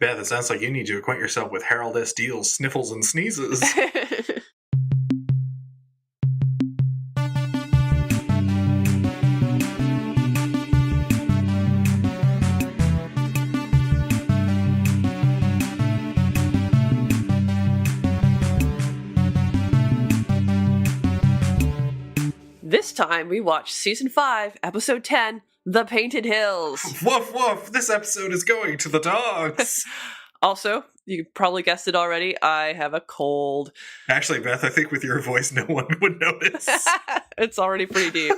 Beth, it sounds like you need to acquaint yourself with Harold S. Deal's Sniffles and Sneezes. This time we watched Season 5, Episode 10, The Painted Hills. Woof woof, this episode is going to the dogs. Also, you probably guessed it already, I have a cold. Actually, Beth, I think with your voice no one would notice. It's already pretty deep.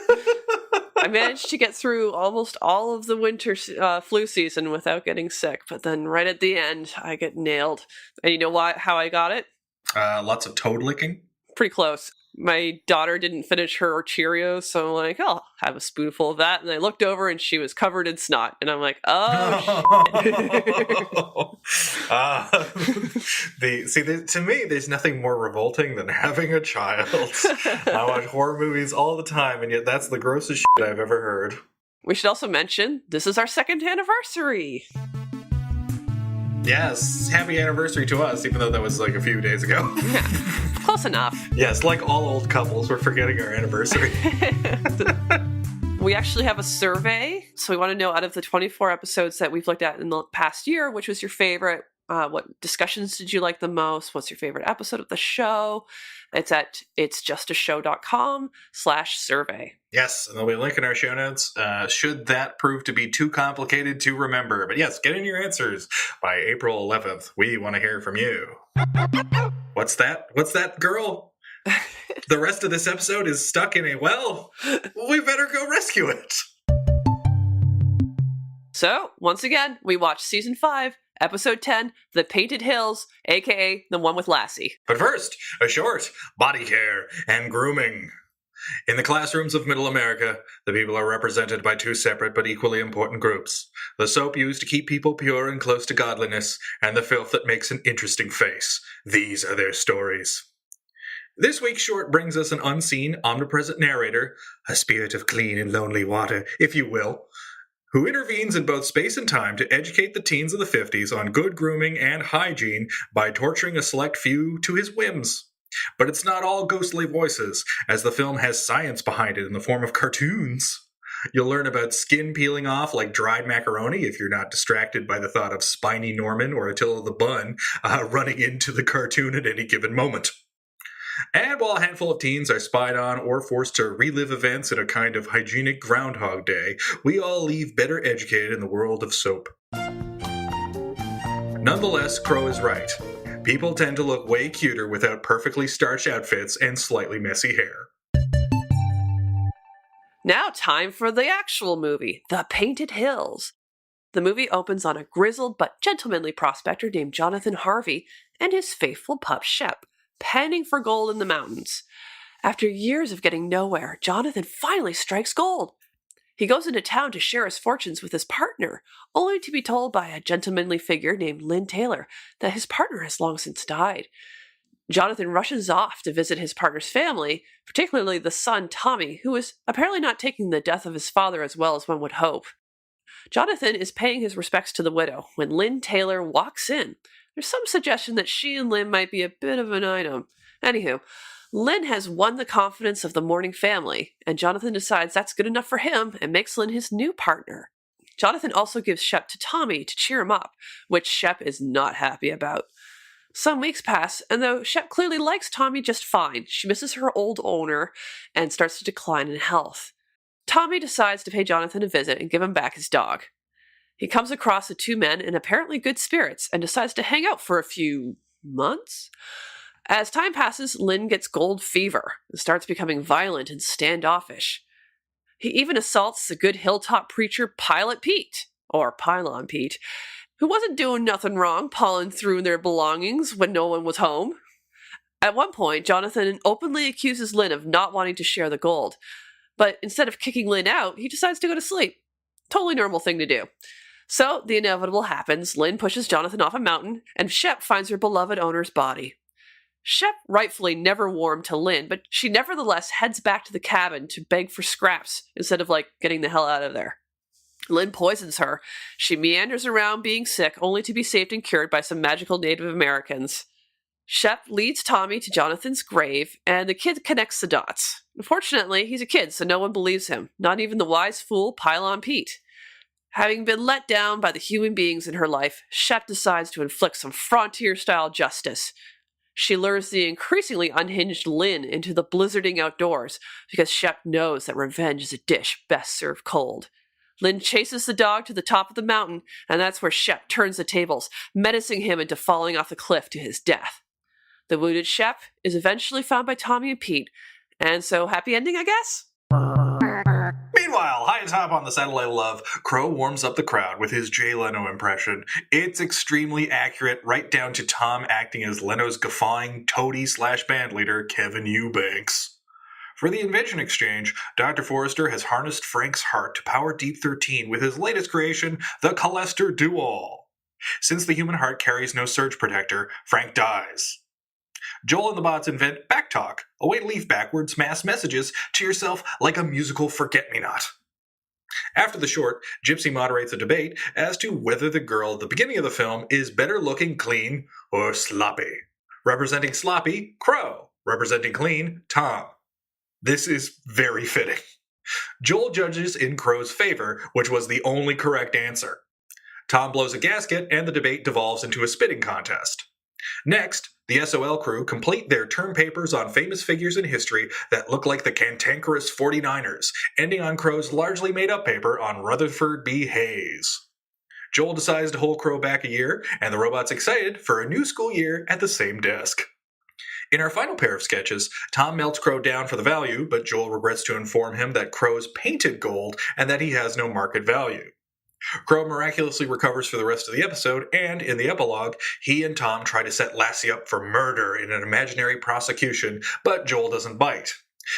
I managed to get through almost all of the winter flu season without getting sick, but then right at the end, I get nailed. And you know how I got it? Lots of toad licking? Pretty close. My daughter didn't finish her Cheerios, so I'm like, I'll have a spoonful of that. And I looked over and she was covered in snot. And I'm like, oh, shit. To me, there's nothing more revolting than having a child. I watch horror movies all the time, and yet that's the grossest shit I've ever heard. We should also mention, this is our 2nd anniversary. Yes, happy anniversary to us, even though that was like a few days ago. Yeah, close enough. Yes, like all old couples, we're forgetting our anniversary. We actually have a survey, so we want to know out of the 24 episodes that we've looked at in the past year, which was your favorite? What discussions did you like the most? What's your favorite episode of the show? It's at itsjustashow.com/survey. Yes, and there'll be a link in our show notes, should that prove to be too complicated to remember. But yes, get in your answers by April 11th. We want to hear from you. What's that? What's that, girl? The rest of this episode is stuck in a well. We better go rescue it. So, once again, we watched Season 5, Episode 10, The Painted Hills, aka the one with Lassie. But first, a short body care and grooming. In the classrooms of Middle America, the people are represented by two separate but equally important groups. The soap used to keep people pure and close to godliness, and the filth that makes an interesting face. These are their stories. This week's short brings us an unseen, omnipresent narrator, a spirit of clean and lonely water, if you will, who intervenes in both space and time to educate the teens of the 50s on good grooming and hygiene by torturing a select few to his whims. But it's not all ghostly voices, as the film has science behind it in the form of cartoons. You'll learn about skin peeling off like dried macaroni if you're not distracted by the thought of Spiny Norman or Attila the Bun running into the cartoon at any given moment. And while a handful of teens are spied on or forced to relive events in a kind of hygienic Groundhog Day, we all leave better educated in the world of soap. Nonetheless, Crow is right. People tend to look way cuter without perfectly starched outfits and slightly messy hair. Now time for the actual movie, The Painted Hills. The movie opens on a grizzled but gentlemanly prospector named Jonathan Harvey and his faithful pup Shep, panning for gold in the mountains. After years of getting nowhere, Jonathan finally strikes gold. He goes into town to share his fortunes with his partner, only to be told by a gentlemanly figure named Lynn Taylor that his partner has long since died. Jonathan rushes off to visit his partner's family, particularly the son Tommy, who is apparently not taking the death of his father as well as one would hope. Jonathan is paying his respects to the widow when Lynn Taylor walks in. There's some suggestion that she and Lynn might be a bit of an item. Anywho, Lynn has won the confidence of the mourning family, and Jonathan decides that's good enough for him and makes Lynn his new partner. Jonathan also gives Shep to Tommy to cheer him up, which Shep is not happy about. Some weeks pass, and though Shep clearly likes Tommy just fine, she misses her old owner and starts to decline in health. Tommy decides to pay Jonathan a visit and give him back his dog. He comes across the two men in apparently good spirits and decides to hang out for a few months. As time passes, Lynn gets gold fever and starts becoming violent and standoffish. He even assaults the good hilltop preacher Pilot Pete, or Pylon Pete, who wasn't doing nothing wrong, pawing through their belongings when no one was home. At one point, Jonathan openly accuses Lynn of not wanting to share the gold, but instead of kicking Lynn out, he decides to go to sleep. Totally normal thing to do. So, the inevitable happens. Lynn pushes Jonathan off a mountain, and Shep finds her beloved owner's body. Shep rightfully never warmed to Lynn, but she nevertheless heads back to the cabin to beg for scraps instead of, getting the hell out of there. Lynn poisons her. She meanders around being sick, only to be saved and cured by some magical Native Americans. Shep leads Tommy to Jonathan's grave, and the kid connects the dots. Unfortunately, he's a kid, so no one believes him, not even the wise fool Pylon Pete. Having been let down by the human beings in her life, Shep decides to inflict some frontier-style justice. She lures the increasingly unhinged Lynn into the blizzarding outdoors, because Shep knows that revenge is a dish best served cold. Lynn chases the dog to the top of the mountain, and that's where Shep turns the tables, menacing him into falling off the cliff to his death. The wounded Shep is eventually found by Tommy and Pete, and so happy ending, I guess? Meanwhile, high atop on the satellite of love, Crow warms up the crowd with his Jay Leno impression. It's extremely accurate, right down to Tom acting as Leno's guffawing toady/bandleader, Kevin Eubanks. For the invention exchange, Dr. Forrester has harnessed Frank's heart to power Deep 13 with his latest creation, the Cholester Do-All. Since the human heart carries no surge protector, Frank dies. Joel and the bots invent backtalk, a way to leave backwards mass messages to yourself like a musical forget-me-not. After the short, Gypsy moderates a debate as to whether the girl at the beginning of the film is better looking clean or sloppy. Representing sloppy, Crow. Representing clean, Tom. This is very fitting. Joel judges in Crow's favor, which was the only correct answer. Tom blows a gasket, and the debate devolves into a spitting contest. Next, the SOL crew complete their term papers on famous figures in history that look like the cantankerous 49ers, ending on Crow's largely made-up paper on Rutherford B. Hayes. Joel decides to hold Crow back a year, and the robot's excited for a new school year at the same desk. In our final pair of sketches, Tom melts Crow down for the value, but Joel regrets to inform him that Crow's painted gold and that he has no market value. Crow miraculously recovers for the rest of the episode, and in the epilogue, he and Tom try to set Lassie up for murder in an imaginary prosecution, but Joel doesn't bite.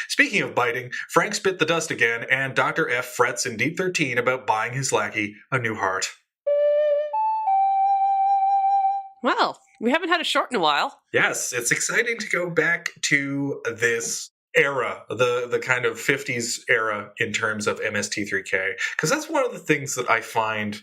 Speaking of biting, Frank spit the dust again, and Dr. F frets in Deep 13 about buying his lackey a new heart. Well, we haven't had a short in a while. Yes, it's exciting to go back to this era, the kind of 50s era in terms of MST3K, because that's one of the things that I find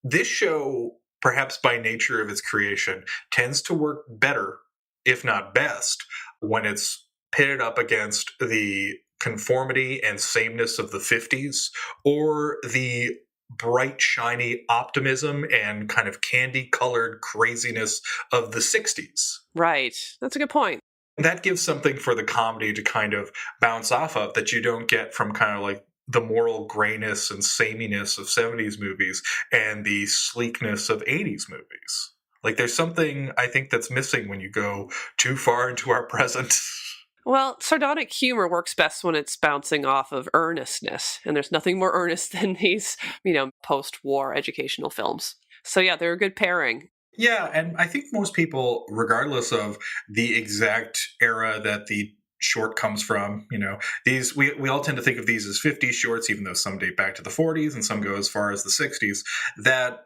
this show, perhaps by nature of its creation, tends to work better, if not best, when it's pitted up against the conformity and sameness of the 50s or the bright, shiny optimism and kind of candy-colored craziness of the 60s. Right. That's a good point. That gives something for the comedy to kind of bounce off of that you don't get from kind of like the moral grayness and sameness of 70s movies and the sleekness of 80s movies. Like there's something I think that's missing when you go too far into our present. Well, sardonic humor works best when it's bouncing off of earnestness, and there's nothing more earnest than these, post-war educational films. So yeah, they're a good pairing. Yeah, and I think most people, regardless of the exact era that the short comes from, these we all tend to think of these as 50s shorts, even though some date back to the 40s and some go as far as the 60s, that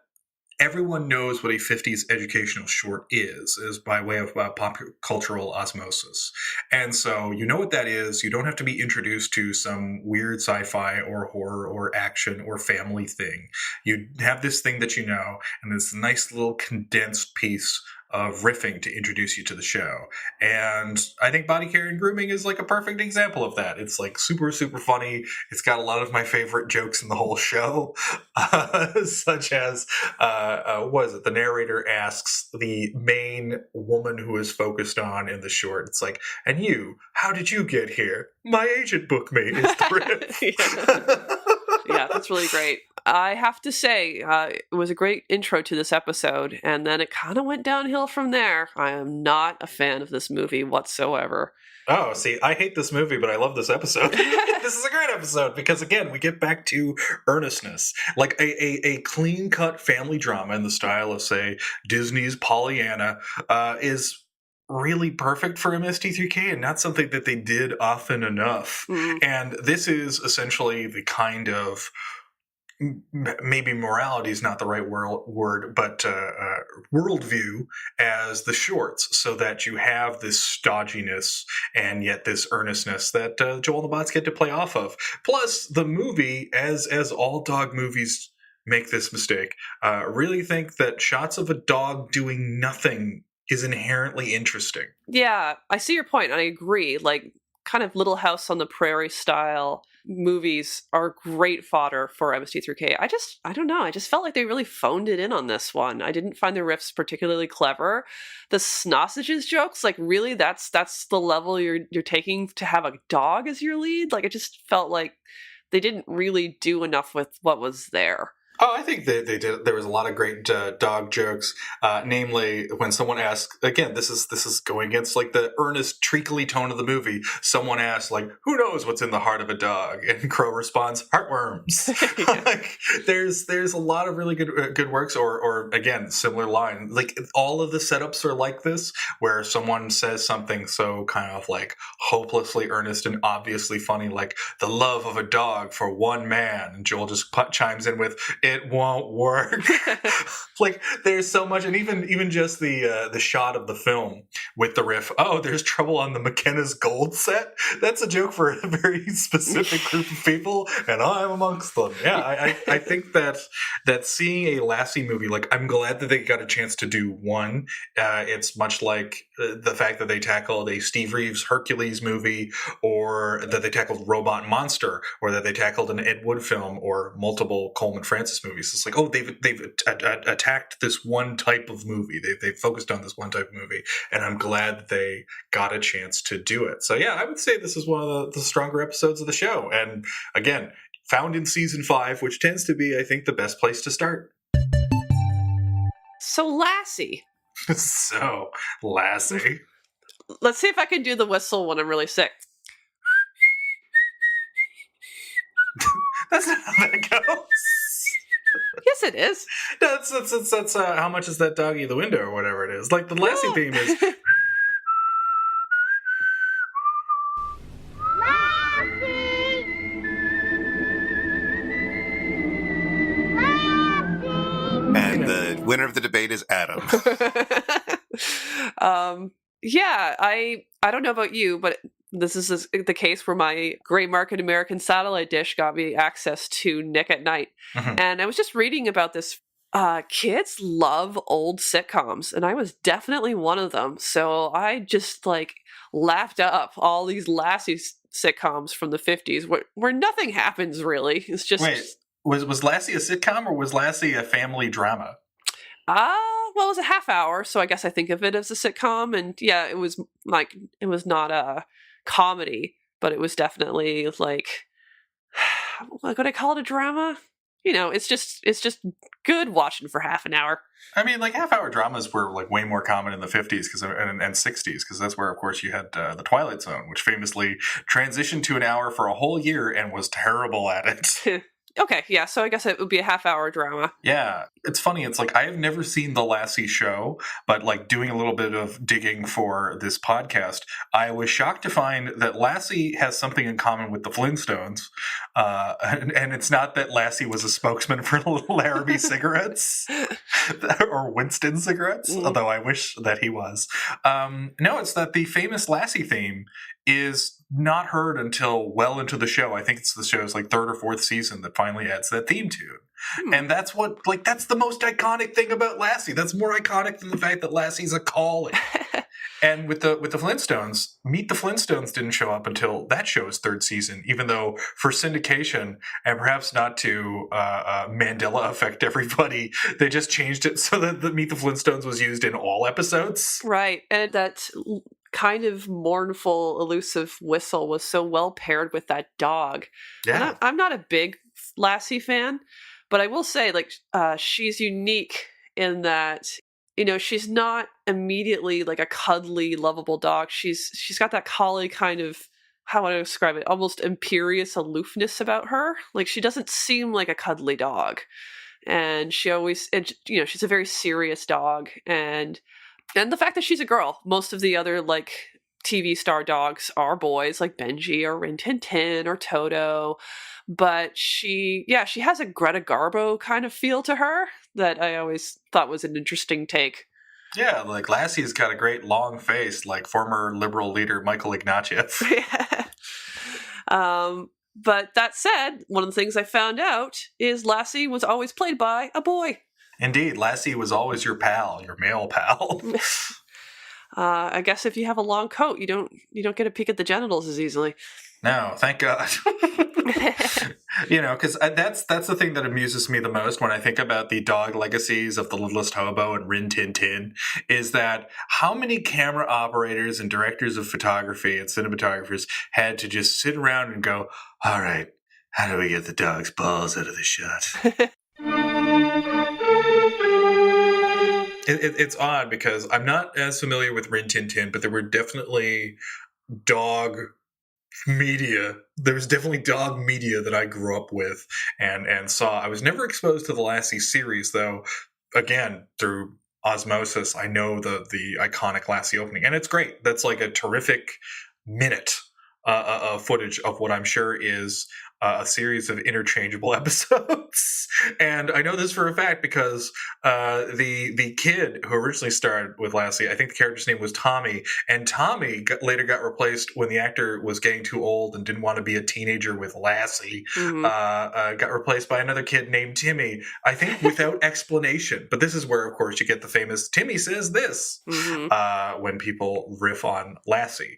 everyone knows what a 50s educational short is by way of pop cultural osmosis. And so you know what that is. You don't have to be introduced to some weird sci-fi or horror or action or family thing. You have this thing that you know, and this nice little condensed piece of riffing to introduce you to the show. And I think Body Care and Grooming is like a perfect example of that. It's like super, super funny. It's got a lot of my favorite jokes in the whole show, such as, what is it? The narrator asks the main woman who is focused on in the short, it's like, and you, how did you get here? My agent booked me. It's the Yeah, that's really great. I have to say, it was a great intro to this episode, and then it kind of went downhill from there. I am not a fan of this movie whatsoever. Oh, see, I hate this movie, but I love this episode. This is a great episode because, again, we get back to earnestness. Like a clean-cut family drama in the style of, say, Disney's Pollyanna is really perfect for MST3K and not something that they did often enough. Mm. And this is essentially the kind of, maybe morality is not the right word, but worldview as the shorts, so that you have this stodginess and yet this earnestness that Joel and the Bots get to play off of. Plus, the movie, as all dog movies make this mistake. Really think that shots of a dog doing nothing is inherently interesting. Yeah, I see your point, and I agree. Like, kind of Little House on the Prairie style movies are great fodder for MST3K. I don't know. I just felt like they really phoned it in on this one. I didn't find the riffs particularly clever. The Snossages jokes, like, really, that's the level you're taking to have a dog as your lead. Like, it just felt like they didn't really do enough with what was there. Oh, I think they did. There was a lot of great dog jokes. Namely, when someone asks, again, this is going against like the earnest, treacly tone of the movie. Someone asks, like, "Who knows what's in the heart of a dog?" And Crow responds, "Heartworms." Like, there's a lot of really good works. Or again, similar line. Like all of the setups are like this, where someone says something so kind of like hopelessly earnest and obviously funny, like the love of a dog for one man, and Joel just chimes in with, "It won't work." Like there's so much, and even just the shot of the film with the riff. "Oh, there's trouble on the McKenna's Gold set." That's a joke for a very specific group of people, and I'm amongst them. Yeah, I think that seeing a Lassie movie, like I'm glad that they got a chance to do one. It's much like the fact that they tackled a Steve Reeves Hercules movie, or that they tackled Robot Monster, or that they tackled an Ed Wood film, or multiple Coleman Francis movies. It's like, oh, they've attacked this one type of movie. They've focused on this one type of movie, and I'm glad that they got a chance to do it. So yeah, I would say this is one of the stronger episodes of the show. And again, found in season 5, which tends to be, I think, the best place to start. So Lassie. So Lassie. Let's see if I can do the whistle when I'm really sick. That's not how that goes. Yes, it is. That's how much is that doggy the window or whatever it is. Like the Lassie theme is. And the winner of the debate is Adam. Yeah, I don't know about you, but this is the case where my gray market American satellite dish got me access to Nick at Night. Mhm. And I was just reading about this. Kids love old sitcoms, and I was definitely one of them. So I just like laughed up all these Lassie sitcoms from the 50s where nothing happens really. It's just... Wait, was Lassie a sitcom or was Lassie a family drama? Well, it was a half hour, so I guess I think of it as a sitcom. And yeah, it was not a comedy, but it was definitely like would I call it a drama? You know, it's just good watching for half an hour. I mean, like half-hour dramas were like way more common in the 50s and 60s, because that's where, of course, you had the Twilight Zone, which famously transitioned to an hour for a whole year and was terrible at it. Okay, yeah, so I guess it would be a half-hour drama. Yeah, it's funny. It's like I have never seen the Lassie show, but like doing a little bit of digging for this podcast, I was shocked to find that Lassie has something in common with the Flintstones. And it's not that Lassie was a spokesman for Larrabee cigarettes or Winston cigarettes, although I wish that he was. No, it's that the famous Lassie theme is not heard until well into the show. I think it's the show's like 3rd or 4th season that finally adds that theme tune. And that's that's the most iconic thing about Lassie. That's more iconic than the fact that Lassie's a calling. And with the Flintstones, Meet the Flintstones didn't show up until that show's 3rd season, even though for syndication, and perhaps not to Mandela affect everybody, they just changed it so that the Meet the Flintstones was used in all episodes. Right, and that kind of mournful, elusive whistle was so well paired with that dog. Yeah. I'm not a big Lassie fan, but I will say, like, she's unique in that, you know, she's not immediately like a cuddly, lovable dog. She's got that collie kind of, how would I describe it, almost imperious aloofness about her. Like, she doesn't seem like a cuddly dog. And she's a very serious dog. And the fact that she's a girl, most of the other like TV star dogs are boys, like Benji or Rin Tin Tin or Toto. But she has a Greta Garbo kind of feel to her that I always thought was an interesting take. Yeah, like Lassie's got a great long face, like former liberal leader Michael Ignatieff. But that said, one of the things I found out is Lassie was always played by a boy. Indeed, Lassie was always your pal, your male pal. I guess if you have a long coat, you don't get a peek at the genitals as easily. No, thank God. Because that's the thing that amuses me the most when I think about the dog legacies of The Littlest Hobo and Rin Tin Tin, is that how many camera operators and directors of photography and cinematographers had to just sit around and go, all right, how do we get the dog's balls out of the shot? It's odd because I'm not as familiar with Rin Tin Tin, but there were definitely dog media. There was definitely dog media that I grew up with and saw. I was never exposed to the Lassie series, though. Again, through osmosis, I know the iconic Lassie opening, and it's great. That's like a terrific minute of footage of what I'm sure is a series of interchangeable episodes. And I know this for a fact because the kid who originally starred with Lassie, I think the character's name was Tommy, and Tommy later got replaced when the actor was getting too old and didn't want to be a teenager with Lassie. Got replaced by another kid named Timmy, I think without explanation. But this is where, of course, you get the famous Timmy says this when people riff on Lassie.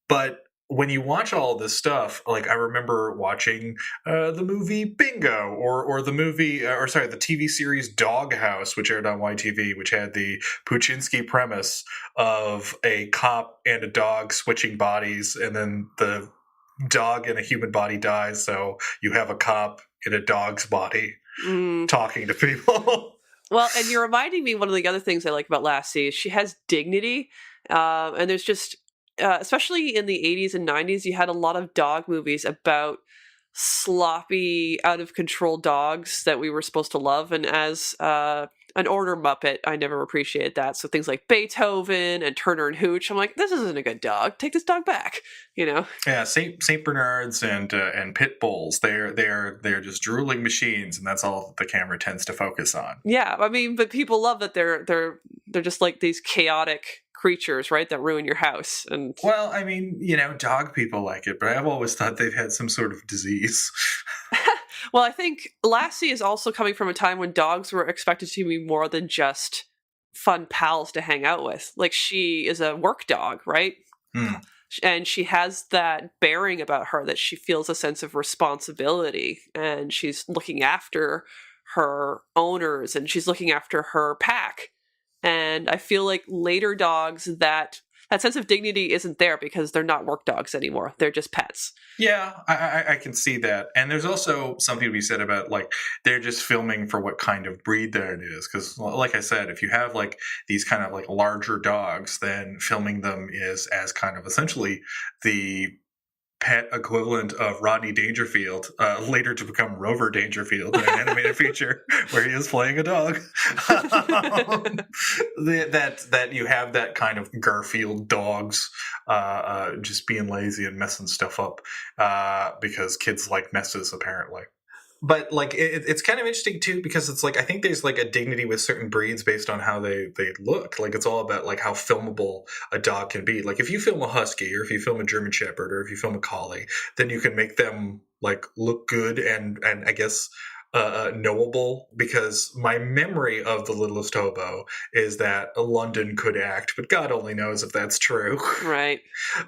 But when you watch all this stuff, like I remember watching the movie Bingo or the movie, the TV series Doghouse, which aired on YTV, which had the Puchinsky premise of a cop and a dog switching bodies, and then the dog in a human body dies, so you have a cop in a dog's body talking to people. Well, and you're reminding me, one of the other things I like about Lassie is she has dignity, and there's just... especially in the 80s and 90s, you had a lot of dog movies about sloppy, out-of-control dogs that we were supposed to love. And as an order Muppet, I never appreciated that. So things like Beethoven and Turner and Hooch, I'm like, this isn't a good dog. Take this dog back, Yeah, Saint Bernards and pit bulls, they're just drooling machines, and that's all the camera tends to focus on. Yeah, I mean, but people love that they're just like these chaotic creatures, right, that ruin your house. And well, I mean, dog people like it, but I've always thought they've had some sort of disease. Well, I think Lassie is also coming from a time when dogs were expected to be more than just fun pals to hang out with. Like, she is a work dog, right? And she has that bearing about her that she feels a sense of responsibility, and she's looking after her owners, and she's looking after her pack. And I feel like later dogs, that sense of dignity isn't there because they're not work dogs anymore. They're just pets. Yeah, I can see that. And there's also something to be said about, like, they're just filming for what kind of breed that it is. Because, like I said, if you have, like, these kind of, like, larger dogs, then filming them is as kind of essentially the pet equivalent of Rodney Dangerfield, later to become Rover Dangerfield in an animated feature where he is playing a dog. That you have that kind of Garfield dogs just being lazy and messing stuff up because kids like messes, apparently. But, like, it's kind of interesting, too, because it's, like, I think there's, like, a dignity with certain breeds based on how they look. Like, it's all about, like, how filmable a dog can be. Like, if you film a Husky, or if you film a German Shepherd, or if you film a Collie, then you can make them, like, look good and I guess knowable, because my memory of The Littlest Hobo is that London could act, but God only knows if that's true. Right.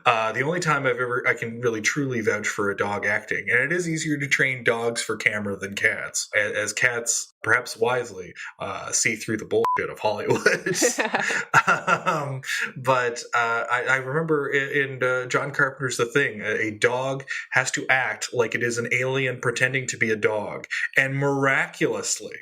The only time I can really truly vouch for a dog acting, and it is easier to train dogs for camera than cats, as cats, perhaps wisely, see through the bullshit of Hollywood. But I remember in John Carpenter's The Thing, a dog has to act like it is an alien pretending to be a dog. And miraculously,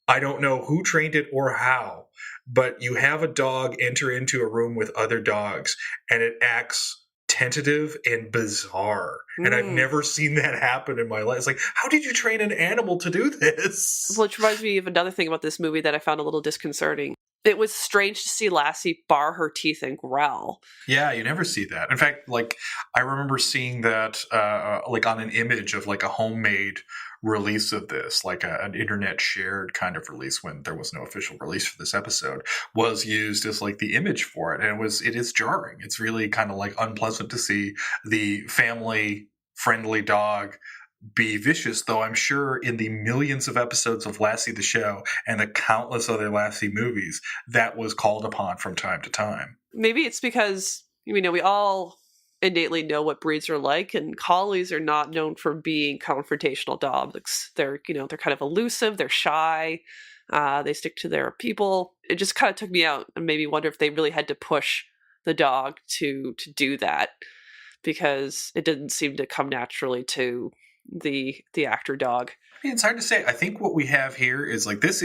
I don't know who trained it or how, but you have a dog enter into a room with other dogs, and it acts tentative and bizarre. And I've never seen that happen in my life. It's like, how did you train an animal to do this? Which reminds me of another thing about this movie that I found a little disconcerting. It was strange to see Lassie bar her teeth and growl. Yeah, you never see that. In fact, like, I remember seeing that like on an image of, like, a homemade release of this, like an internet shared kind of release when there was no official release for this episode, was used as, like, the image for it. And it is jarring. It's really kind of, like, unpleasant to see the family friendly dog be vicious, though I'm sure in the millions of episodes of Lassie the show and the countless other Lassie movies, that was called upon from time to time. Maybe it's because, we all innately know what breeds are like, and collies are not known for being confrontational dogs. They're kind of elusive, they're shy, they stick to their people. It just kind of took me out and made me wonder if they really had to push the dog to do that, because it didn't seem to come naturally to the actor dog. I mean, it's hard to say. I think what we have here is like this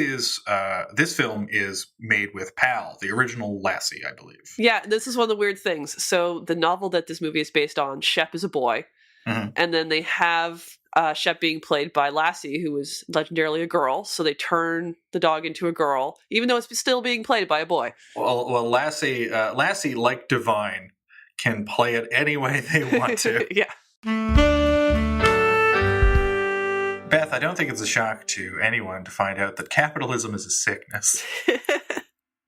film is made with Pal, the original Lassie, I believe. Yeah, this is one of the weird things. So the novel that this movie is based on, Shep is a boy, and then they have Shep being played by Lassie, who is legendarily a girl. So they turn the dog into a girl, even though it's still being played by a boy. Well, Lassie, like Divine, can play it any way they want to. Yeah. Beth, I don't think it's a shock to anyone to find out that capitalism is a sickness.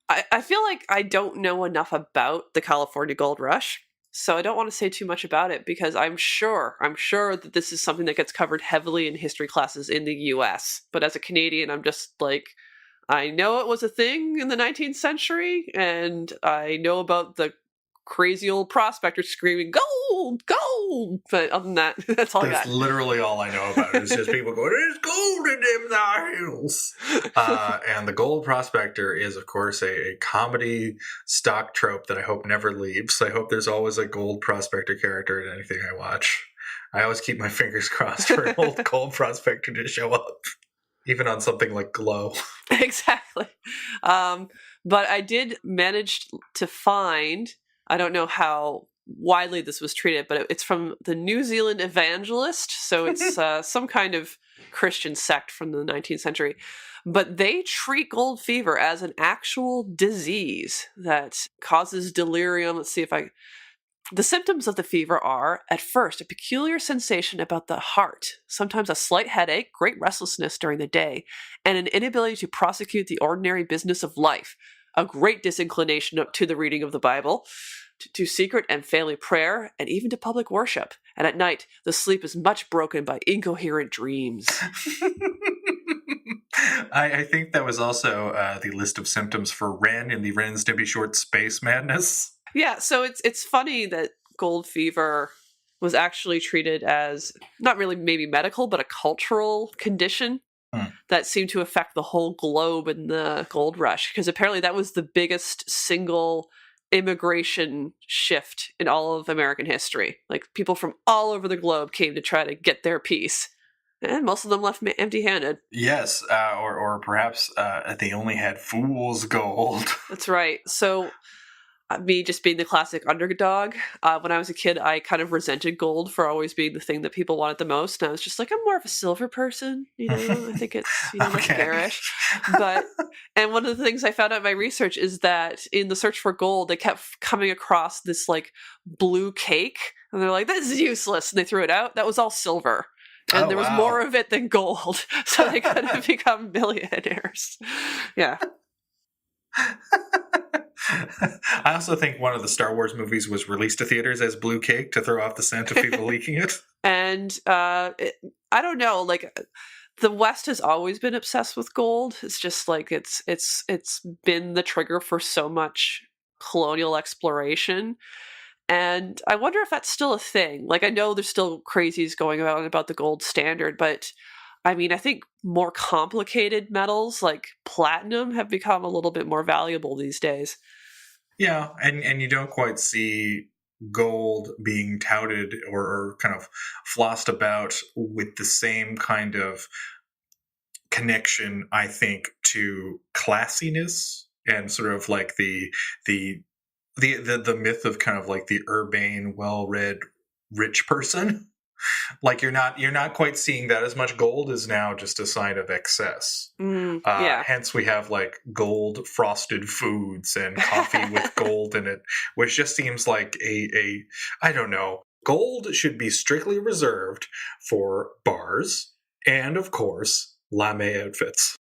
I feel like I don't know enough about the California Gold Rush, so I don't want to say too much about it, because I'm sure that this is something that gets covered heavily in history classes in the US. But as a Canadian, I'm just like, I know it was a thing in the 19th century, and I know about the crazy old prospector screaming gold, gold. But other than that, that's all I got. That's literally all I know about it. It's just people going, "There's gold in them thar hills." And the gold prospector is, of course, a comedy stock trope that I hope never leaves. I hope there's always a gold prospector character in anything I watch. I always keep my fingers crossed for an old gold prospector to show up, even on something like Glow. Exactly. But I did manage to find, I don't know how widely this was treated, but it's from the New Zealand Evangelist. So it's some kind of Christian sect from the 19th century. But they treat gold fever as an actual disease that causes delirium. Let's see if The symptoms of the fever are, at first, a peculiar sensation about the heart, sometimes a slight headache, great restlessness during the day, and an inability to prosecute the ordinary business of life, a great disinclination to the reading of the Bible, to secret and family prayer, and even to public worship. And at night, the sleep is much broken by incoherent dreams. I think that was also the list of symptoms for Ren in the Ren and Stimpy short Space Madness. Yeah, so it's funny that gold fever was actually treated as not really maybe medical, but a cultural condition that seemed to affect the whole globe in the gold rush, because apparently that was the biggest single immigration shift in all of American history. Like, people from all over the globe came to try to get their piece, and most of them left empty-handed. Yes, or perhaps they only had fool's gold. That's right. So me just being the classic underdog, when I was a kid, I kind of resented gold for always being the thing that people wanted the most. And I was just like, I'm more of a silver person. I think it's less garish. And one of the things I found out in my research is that in the search for gold, they kept coming across this like blue cake. And they're like, this is useless. And they threw it out. That was all silver. And there was more of it than gold. So they could have become millionaires. Yeah. I also think one of the Star Wars movies was released to theaters as blue cake to throw off the scent of people leaking it. And I don't know, like, the West has always been obsessed with gold. It's just like it's been the trigger for so much colonial exploration. And I wonder if that's still a thing. Like, I know there's still crazies going on about the gold standard, but I mean, I think more complicated metals like platinum have become a little bit more valuable these days. Yeah, and you don't quite see gold being touted or kind of flossed about with the same kind of connection, I think, to classiness and sort of like the myth of kind of like the urbane, well-read, rich person. Like, you're not quite seeing that as much. Gold is now just a sign of excess. Yeah. Hence we have like gold frosted foods and coffee with gold in it, which just seems like a I don't know. Gold should be strictly reserved for bars and, of course, lame outfits.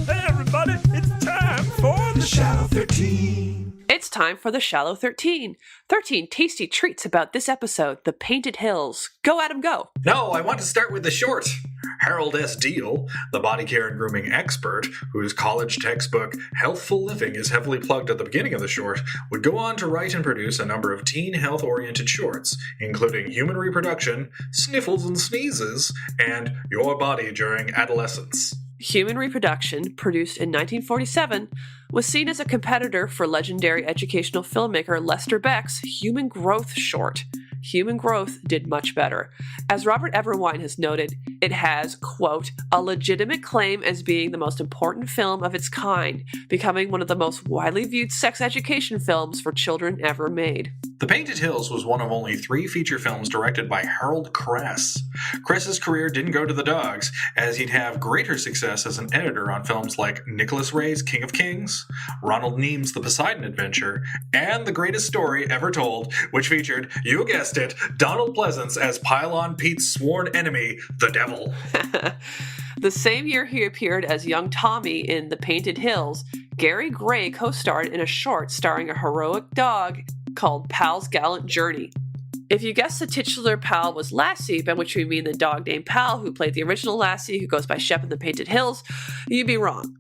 Hey everybody, it's time for the Shadow 13. It's time for the Shallow 13. 13 tasty treats about this episode, The Painted Hills. Go, Adam, go! No, I want to start with the short. Harold S. Deal, the body care and grooming expert, whose college textbook Healthful Living is heavily plugged at the beginning of the short, would go on to write and produce a number of teen health-oriented shorts, including Human Reproduction, Sniffles and Sneezes, and Your Body During Adolescence. Human Reproduction, produced in 1947, was seen as a competitor for legendary educational filmmaker Lester Beck's Human Growth short. Human Growth did much better. As Robert Everwine has noted, it has, quote, a legitimate claim as being the most important film of its kind, becoming one of the most widely viewed sex education films for children ever made. The Painted Hills was one of only 3 feature films directed by Harold Kress. Kress's career didn't go to the dogs, as he'd have greater success as an editor on films like Nicholas Ray's King of Kings, Ronald Neam's The Poseidon Adventure, and The Greatest Story Ever Told, which featured, you guessed it, Donald Pleasance as Pylon Pete's sworn enemy, the Devil. The same year he appeared as young Tommy in The Painted Hills, Gary Gray co-starred in a short starring a heroic dog called Pal's Gallant Journey. If you guessed the titular Pal was Lassie, by which we mean the dog named Pal who played the original Lassie who goes by Shep in The Painted Hills, you'd be wrong.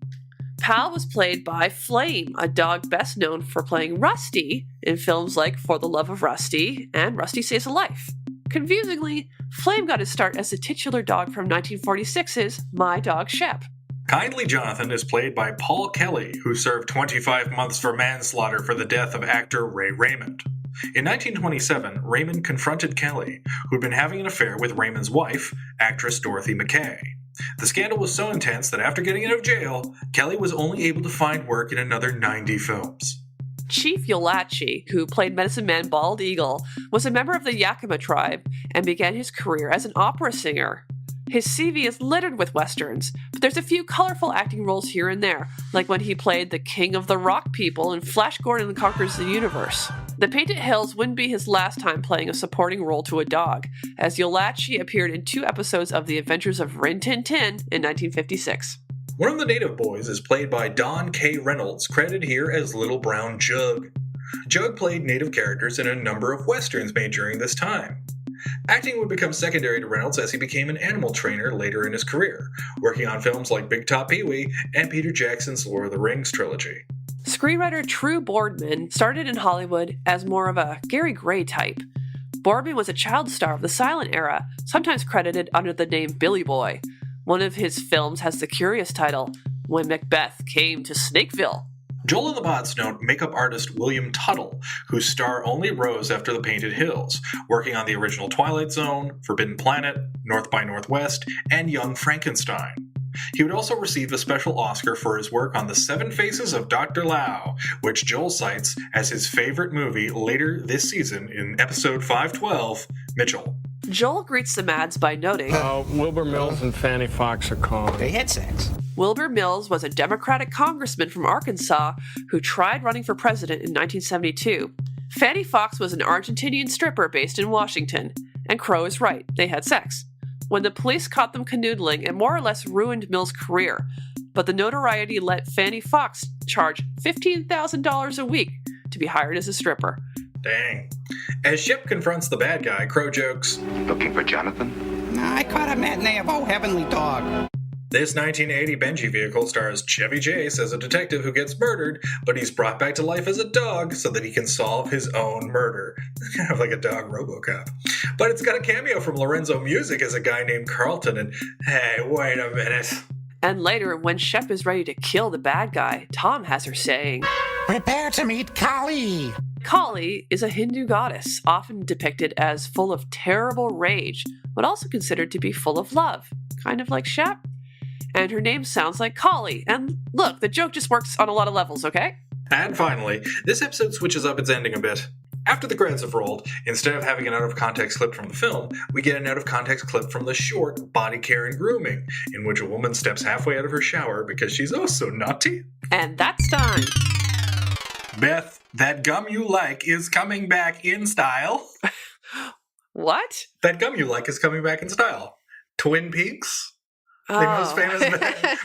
Pal was played by Flame, a dog best known for playing Rusty in films like For the Love of Rusty and Rusty Saves a Life. Confusingly, Flame got his start as the titular dog from 1946's My Dog Shep. Kindly Jonathan is played by Paul Kelly, who served 25 months for manslaughter for the death of actor Ray Raymond. In 1927, Raymond confronted Kelly, who'd been having an affair with Raymond's wife, actress Dorothy McKay. The scandal was so intense that after getting out of jail, Kelly was only able to find work in another 90 films. Chief Yolachi, who played Medicine Man Bald Eagle, was a member of the Yakima tribe and began his career as an opera singer. His CV is littered with westerns, but there's a few colorful acting roles here and there, like when he played the King of the Rock People in Flash Gordon Conquers the Universe. The Painted Hills wouldn't be his last time playing a supporting role to a dog, as Yolachi appeared in 2 episodes of The Adventures of Rin Tin Tin in 1956. One of the native boys is played by Don K. Reynolds, credited here as Little Brown Jug. Jug played native characters in a number of westerns made during this time. Acting would become secondary to Reynolds as he became an animal trainer later in his career, working on films like Big Top Pee-wee and Peter Jackson's Lord of the Rings trilogy. Screenwriter True Boardman started in Hollywood as more of a Gary Gray type. Boardman was a child star of the silent era, sometimes credited under the name Billy Boy. One of his films has the curious title, When Macbeth Came to Snakeville. Joel and the Pods note makeup artist William Tuttle, whose star only rose after The Painted Hills, working on the original Twilight Zone, Forbidden Planet, North by Northwest, and Young Frankenstein. He would also receive a special Oscar for his work on The 7 Faces of Dr. Lao, which Joel cites as his favorite movie later this season in episode 512, Mitchell. Joel greets the Mads by noting, Wilbur Mills and Fanny Fox are calling. They had sex. Wilbur Mills was a Democratic congressman from Arkansas who tried running for president in 1972. Fanny Fox was an Argentinian stripper based in Washington. And Crow is right, they had sex. When the police caught them canoodling, it more or less ruined Mills' career. But the notoriety let Fanny Fox charge $15,000 a week to be hired as a stripper. Dang. As Shep confronts the bad guy, Crow jokes, Looking for Jonathan? I caught a matinee of Oh Heavenly Dog. This 1980 Benji vehicle stars Chevy Chase as a detective who gets murdered, but he's brought back to life as a dog so that he can solve his own murder. Kind of like a dog RoboCop. But it's got a cameo from Lorenzo Music as a guy named Carlton, and hey, wait a minute. And later, when Shep is ready to kill the bad guy, Tom has her saying, Prepare to meet Kali. Kali is a Hindu goddess, often depicted as full of terrible rage, but also considered to be full of love, kind of like Shep. And her name sounds like Kali. And look, the joke just works on a lot of levels, okay? And finally, this episode switches up its ending a bit. After the credits have rolled, instead of having an out-of-context clip from the film, we get an out-of-context clip from the short Body Care and Grooming, in which a woman steps halfway out of her shower because she's oh so naughty. And that's time. Beth, that gum you like is coming back in style. What? That gum you like is coming back in style. Twin Peaks? The most famous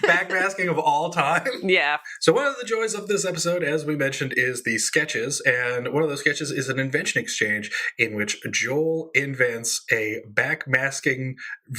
backmasking of all time. Yeah. So one of the joys of this episode, as we mentioned, is the sketches. And one of those sketches is an invention exchange in which Joel invents a backmasking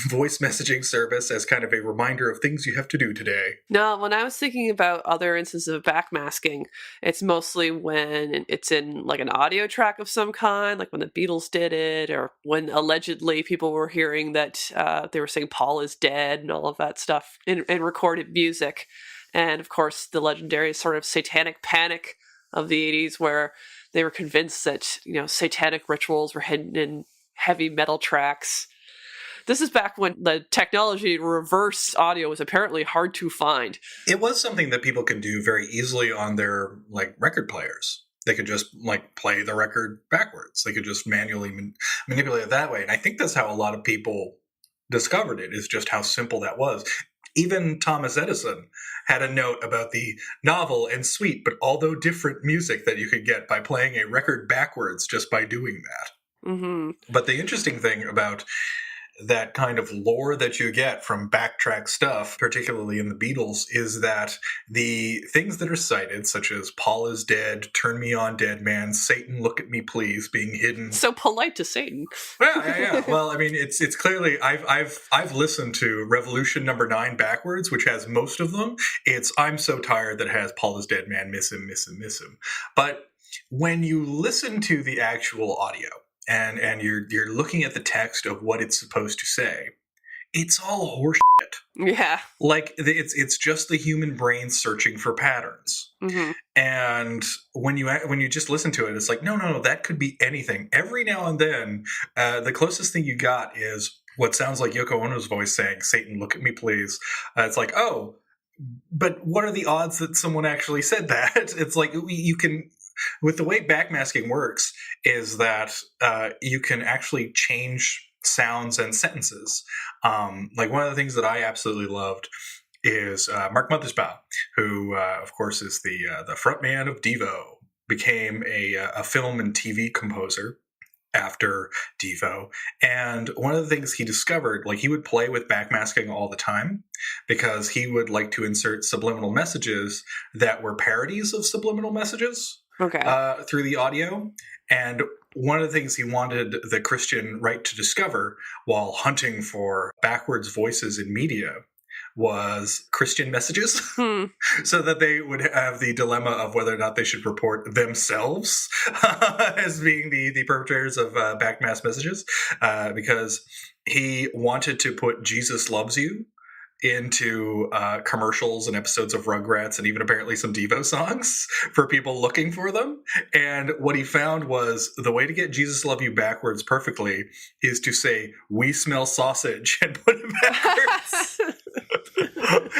voice messaging service as kind of a reminder of things you have to do today. No, when I was thinking about other instances of backmasking, it's mostly when it's in like an audio track of some kind, like when the Beatles did it, or when allegedly people were hearing that they were saying Paul is dead and all of that stuff in recorded music. And of course, the legendary sort of satanic panic of the 80s, where they were convinced that, satanic rituals were hidden in heavy metal tracks. This is back when the technology to reverse audio was apparently hard to find. It was something that people could do very easily on their record players. They could just play the record backwards. They could just manually manipulate it that way. And I think that's how a lot of people discovered it, is just how simple that was. Even Thomas Edison had a note about the novel and sweet, but although different music that you could get by playing a record backwards just by doing that. Mm-hmm. But the interesting thing about that kind of lore that you get from backtrack stuff, particularly in the Beatles, is that the things that are cited, such as Paul is dead, turn me on, dead man, Satan, look at me please, being hidden. So polite to Satan. Yeah. Well, I mean, it's clearly I've listened to Revolution number 9 backwards, which has most of them. It's I'm so tired that has Paul is dead man, miss him, miss him, miss him. But when you listen to the actual audio, and you're looking at the text of what it's supposed to say, it's all horseshit. Yeah. It's just the human brain searching for patterns. Mm-hmm. And when you just listen to it, it's like, no, that could be anything. Every now and then, the closest thing you got is what sounds like Yoko Ono's voice saying, Satan, look at me, please. It's like, oh, but what are the odds that someone actually said that? It's like you can... With the way backmasking works is that you can actually change sounds and sentences. One of the things that I absolutely loved is Mark Mothersbaugh, who, of course, is the frontman of Devo, became a film and TV composer after Devo. And one of the things he discovered, he would play with backmasking all the time because he would like to insert subliminal messages that were parodies of subliminal messages. Okay. Through the audio. And one of the things he wanted the Christian right to discover while hunting for backwards voices in media was Christian messages, so that they would have the dilemma of whether or not they should report themselves as being the perpetrators of backmask messages, because he wanted to put Jesus Loves You into commercials and episodes of Rugrats and even apparently some Devo songs for people looking for them. And what he found was the way to get Jesus Love You backwards perfectly is to say, we smell sausage, and put it backwards.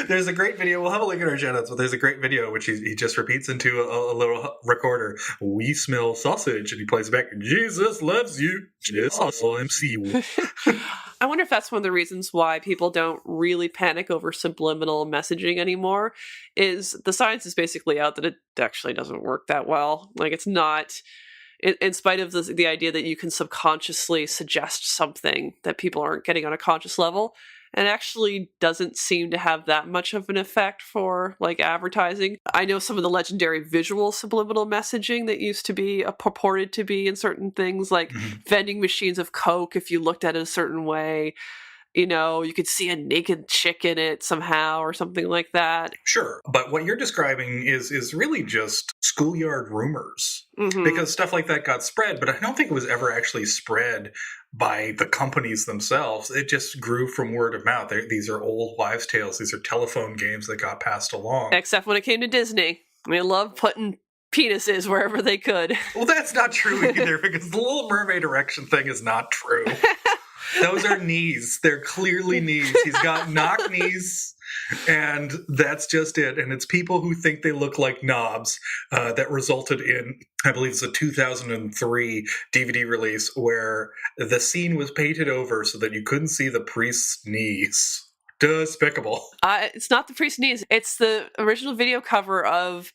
There's a great video. We'll have a link in our show notes, but there's a great video which he just repeats into a little recorder. We smell sausage, and he plays back, Jesus loves you. Yes, also MC. I wonder if that's one of the reasons why people don't really panic over subliminal messaging anymore, is the science is basically out that it actually doesn't work that well. It's not, in spite of the idea that you can subconsciously suggest something that people aren't getting on a conscious level, and actually doesn't seem to have that much of an effect for advertising. I know some of the legendary visual subliminal messaging that used to be purported to be in certain things, like vending machines of Coke. If you looked at it a certain way, you could see a naked chick in it somehow or something like that. Sure. But what you're describing is really just schoolyard rumors, because stuff like that got spread, but I don't think it was ever actually spread by the companies themselves. It just grew from word of mouth. These are old wives' tales. These are telephone games that got passed along. Except when it came to Disney. They loved putting penises wherever they could. Well, that's not true either, because the Little Mermaid erection thing is not true. Those are knees. They're clearly knees. He's got knock knees, and that's just it. And it's people who think they look like knobs that resulted in, I believe it's a 2003 DVD release where the scene was painted over so that you couldn't see the priest's knees. Despicable. It's not the priest's knees. It's the original video cover of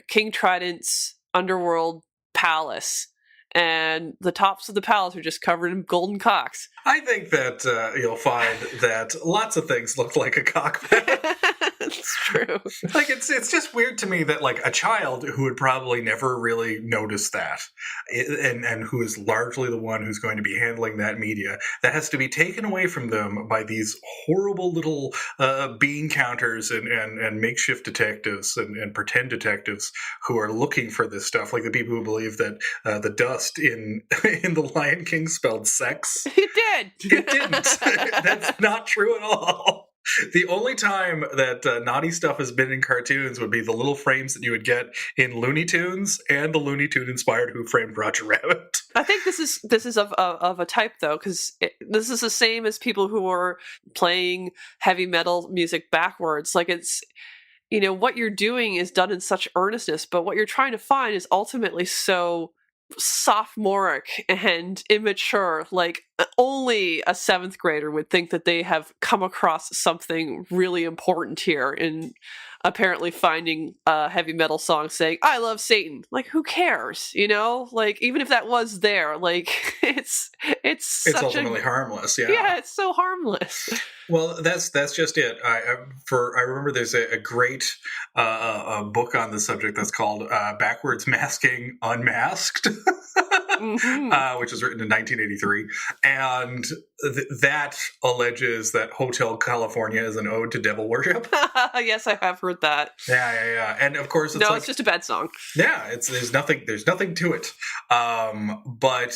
King Trident's Underworld Palace. and the tops of the pallets are just covered in golden cocks. I think that you'll find that lots of things look like a cockpit. It's true. Like it's just weird to me that like a child who would probably never really notice that, and who is largely the one who's going to be handling that media, that has to be taken away from them by these horrible little bean counters and makeshift detectives and pretend detectives who are looking for this stuff, like the people who believe that the dust in the Lion King spelled sex. It did. It didn't. That's not true at all. The only time that naughty stuff has been in cartoons would be the little frames that you would get in Looney Tunes and the Looney Tune inspired Who Framed Roger Rabbit. I think this is of a type though, because this is the same as people who are playing heavy metal music backwards. Like it's, what you're doing is done in such earnestness, but what you're trying to find is ultimately so sophomoric and immature. Like only a 7th grader would think that they have come across something really important here in apparently finding a heavy metal song saying "I love Satan." Like who cares, like even if that was there, like it's such ultimately harmless. Yeah, it's so harmless. Well, that's just it. I remember there's a great a book on the subject that's called "Backwards Masking Unmasked," which was written in 1983, and that alleges that Hotel California is an ode to devil worship. Yes, I have heard that. Yeah, and of course, it's just a bad song. Yeah, there's nothing to it, but.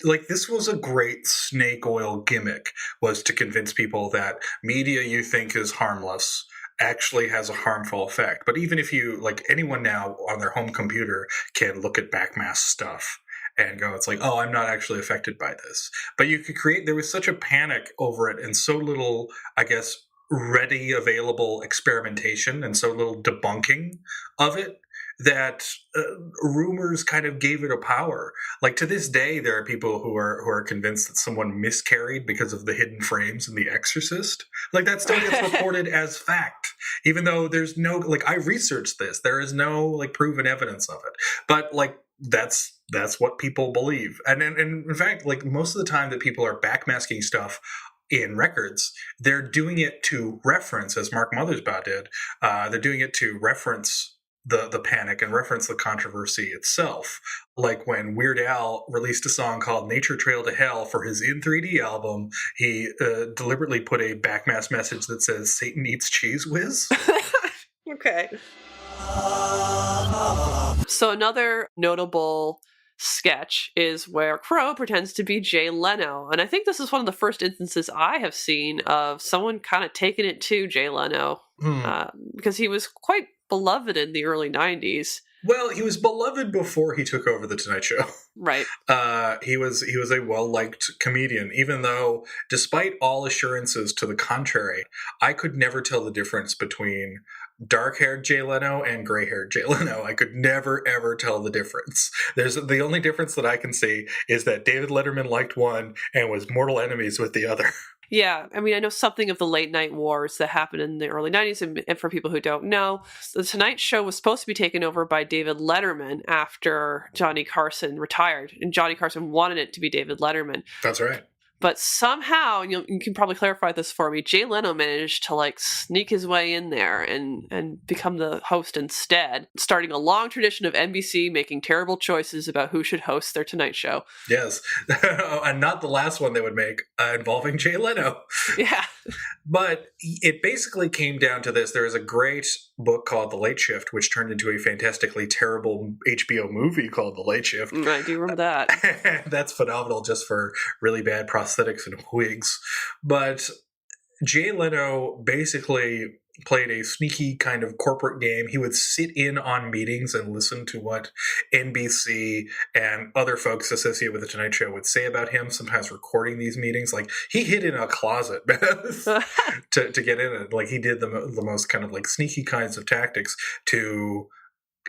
Like, this was a great snake oil gimmick, was to convince people that media you think is harmless actually has a harmful effect. But even if you, like anyone now on their home computer can look at backmask stuff and go, it's like, oh, I'm not actually affected by this. But you could there was such a panic over it and so little, I guess, ready available experimentation and so little debunking of it, that rumors kind of gave it a power. Like to this day, there are people who are convinced that someone miscarried because of the hidden frames in The Exorcist. Like that still gets reported as fact, even though there's no, like, I researched this. There is no like proven evidence of it, but like that's what people believe. And in fact, like most of the time that people are backmasking stuff in records, they're doing it to reference, as Mark Mothersbaugh did. They're doing it to reference the panic and reference the controversy itself. Like when Weird Al released a song called Nature Trail to Hell for his In 3D album, he deliberately put a backmask message that says Satan eats cheese whiz. Okay. So another notable sketch is where Crow pretends to be Jay Leno. And I think this is one of the first instances I have seen of someone kind of taking it to Jay Leno, because he was quite beloved in the early 90s. Well, he was beloved before he took over The Tonight Show. Right. He was a well-liked comedian, even though, despite all assurances to the contrary, I could never tell the difference between dark-haired Jay Leno and gray-haired Jay Leno. I could never, ever tell the difference. The only difference that I can see is that David Letterman liked one and was mortal enemies with the other. Yeah, I mean, I know something of the late night wars that happened in the early 90s, and for people who don't know, The Tonight Show was supposed to be taken over by David Letterman after Johnny Carson retired, and Johnny Carson wanted it to be David Letterman. That's right. But somehow, you can probably clarify this for me, Jay Leno managed to like sneak his way in there and become the host instead, starting a long tradition of NBC making terrible choices about who should host their Tonight Show. Yes, and not the last one they would make involving Jay Leno. Yeah. But it basically came down to this. There is a great book called The Late Shift, which turned into a fantastically terrible HBO movie called The Late Shift. I do remember that. That's phenomenal, just for really bad prosthetics and wigs. But Jay Leno basically played a sneaky kind of corporate game. He would sit in on meetings and listen to what NBC and other folks associated with The Tonight Show would say about him, sometimes recording these meetings. Like, he hid in a closet to get in it. Like, he did the most kind of like sneaky kinds of tactics to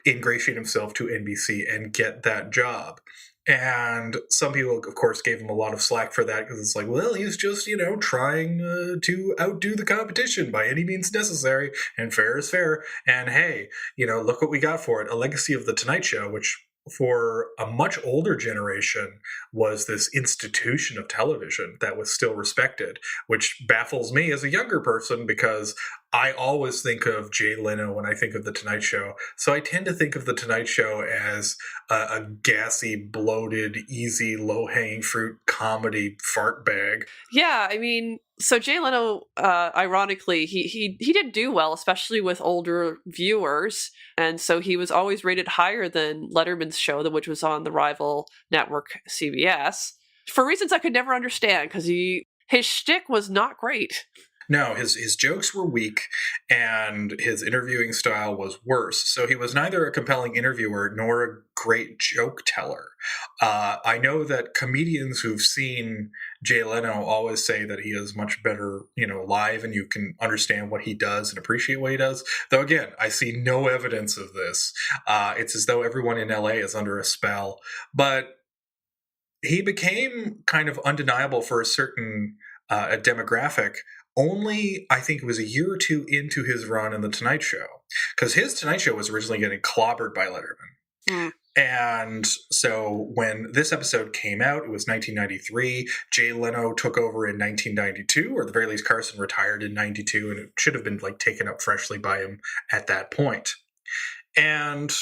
ingratiate himself to NBC and get that job. And some people, of course, gave him a lot of slack for that, because it's like, well, he's just, trying to outdo the competition by any means necessary, and fair is fair. And hey, look what we got for it. A legacy of The Tonight Show, which for a much older generation was this institution of television that was still respected, which baffles me as a younger person because I always think of Jay Leno when I think of The Tonight Show. So I tend to think of The Tonight Show as a gassy, bloated, easy, low-hanging fruit comedy fart bag. Yeah, I mean, so Jay Leno, ironically, he did do well, especially with older viewers, and so he was always rated higher than Letterman's show, which was on the rival network CBS, for reasons I could never understand, because his shtick was not great. No, his jokes were weak, and his interviewing style was worse. So he was neither a compelling interviewer nor a great joke teller. I know that comedians who've seen Jay Leno always say that he is much better, live, and you can understand what he does and appreciate what he does. Though again, I see no evidence of this. It's as though everyone in LA is under a spell. But he became kind of undeniable for a certain demographic. Only, I think it was a year or two into his run in The Tonight Show. Because his Tonight Show was originally getting clobbered by Letterman. Mm. And so when this episode came out, it was 1993. Jay Leno took over in 1992, or at the very least, Carson retired in 92, and it should have been taken up freshly by him at that point. And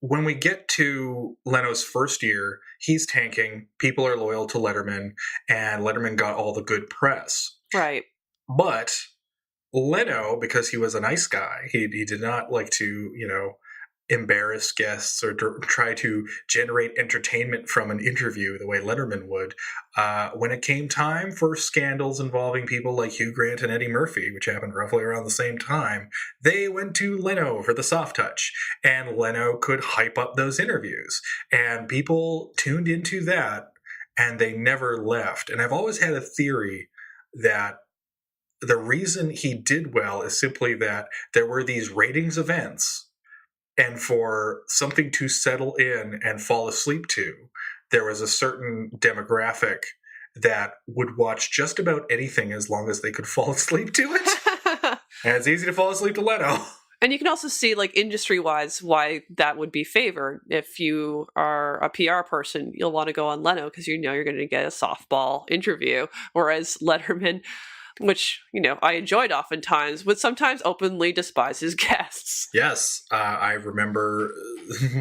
when we get to Leno's first year, he's tanking. People are loyal to Letterman, and Letterman got all the good press. Right. But Leno, because he was a nice guy, he did not like to, embarrass guests or try to generate entertainment from an interview the way Letterman would. When it came time for scandals involving people like Hugh Grant and Eddie Murphy, which happened roughly around the same time, they went to Leno for the soft touch, and Leno could hype up those interviews, and people tuned into that, and they never left. And I've always had a theory that the reason he did well is simply that there were these ratings events, and for something to settle in and fall asleep to, there was a certain demographic that would watch just about anything as long as they could fall asleep to it. And it's easy to fall asleep to Leno. And you can also see, industry-wise, why that would be favored. If you are a PR person, you'll want to go on Leno because you're going to get a softball interview. Whereas Letterman, which, I enjoyed oftentimes, would sometimes openly despise his guests. Yes, I remember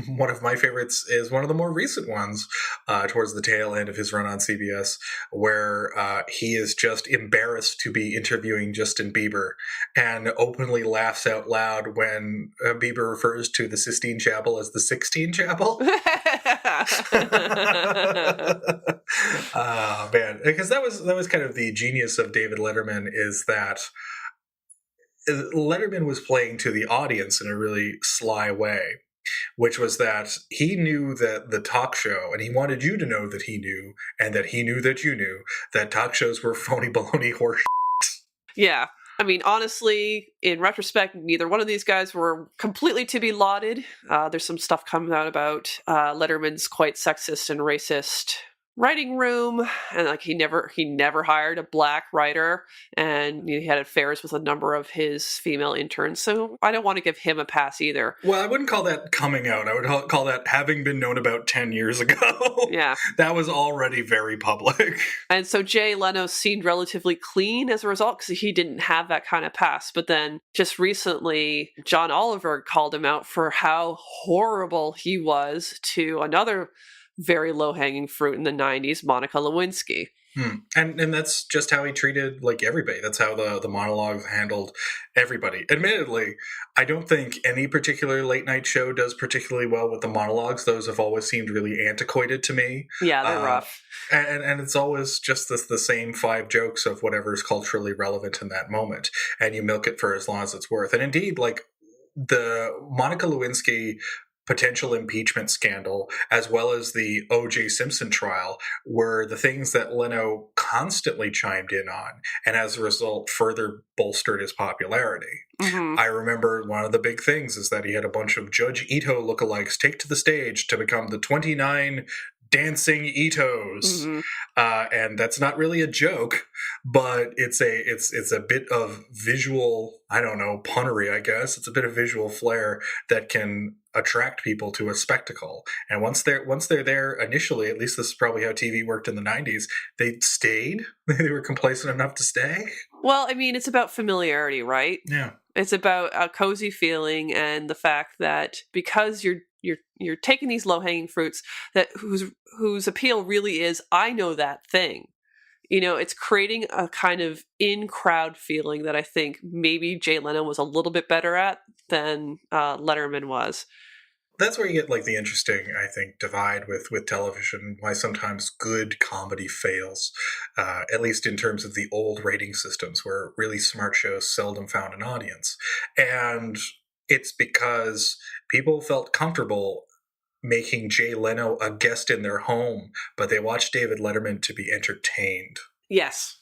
one of my favorites is one of the more recent ones towards the tail end of his run on CBS, where he is just embarrassed to be interviewing Justin Bieber and openly laughs out loud when Bieber refers to the Sistine Chapel as the Sixteen Chapel. Man, because that was kind of the genius of David Letterman, is that Letterman was playing to the audience in a really sly way, which was that he knew that the talk show, and he wanted you to know that he knew, and that he knew that you knew, that talk shows were phony baloney horse shit. Yeah. I mean, honestly, in retrospect, neither one of these guys were completely to be lauded. There's some stuff coming out about Letterman's quite sexist and racist writing room, and he never hired a black writer, and he had affairs with a number of his female interns. So I don't want to give him a pass either. Well, I wouldn't call that coming out. I would call that having been known about 10 years ago. Yeah. That was already very public. And so Jay Leno seemed relatively clean as a result because he didn't have that kind of past. But then just recently, John Oliver called him out for how horrible he was to another very low-hanging fruit in the 90s, Monica Lewinsky. And that's just how he treated everybody. That's how the monologues handled everybody. Admittedly, I don't think any particular late night show does particularly well with the monologues. Those have always seemed really antiquated to me. Yeah, they're rough. And it's always just the same 5 jokes of whatever is culturally relevant in that moment, and you milk it for as long as it's worth. And indeed, the Monica Lewinsky potential impeachment scandal, as well as the O.J. Simpson trial, were the things that Leno constantly chimed in on, and as a result further bolstered his popularity. Mm-hmm. I remember one of the big things is that he had a bunch of Judge Ito lookalikes take to the stage to become the 29 dancing Itos. Mm-hmm. And that's not really a joke, but it's a bit of visual, punnery, I guess. It's a bit of visual flair that can attract people to a spectacle. And once they're there initially, at least this is probably how TV worked in the 90s, they stayed. They were complacent enough to stay. Well, I mean, it's about familiarity, right? Yeah. It's about a cozy feeling and the fact that because you're taking these low-hanging fruits that whose appeal really is, I know that thing. It's creating a kind of in-crowd feeling that I think maybe Jay Leno was a little bit better at than Letterman was. That's where you get like the interesting, I think, divide with television, why sometimes good comedy fails, at least in terms of the old rating systems where really smart shows seldom found an audience. And it's because people felt comfortable making Jay Leno a guest in their home, but they watched David Letterman to be entertained. Yes.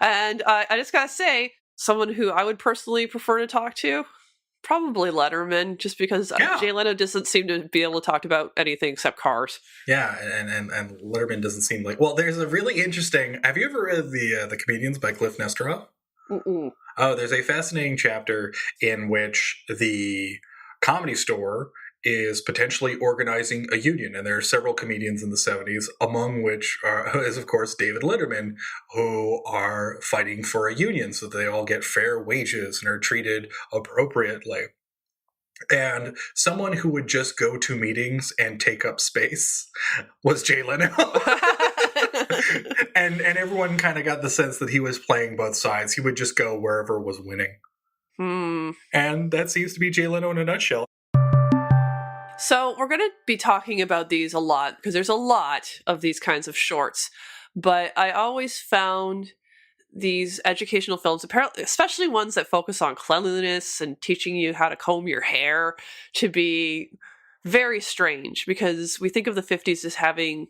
And I just gotta say, someone who I would personally prefer to talk to, probably Letterman, just because Jay Leno doesn't seem to be able to talk about anything except cars. Yeah, and Letterman doesn't seem like... Well, there's a really interesting... Have you ever read The Comedians by Cliff Nesteroff? Mm-mm. Oh, there's a fascinating chapter in which the Comedy Store is potentially organizing a union, and there are several comedians in the 70s, among which is, of course, David Letterman, who are fighting for a union so that they all get fair wages and are treated appropriately. And someone who would just go to meetings and take up space was Jay Leno. and everyone kind of got the sense that he was playing both sides. He would just go wherever was winning. And that seems to be Jay Leno in a nutshell. So we're going to be talking about these a lot because there's a lot of these kinds of shorts. But I always found these educational films, apparently, especially ones that focus on cleanliness and teaching you how to comb your hair, to be very strange, because we think of the 50s as having,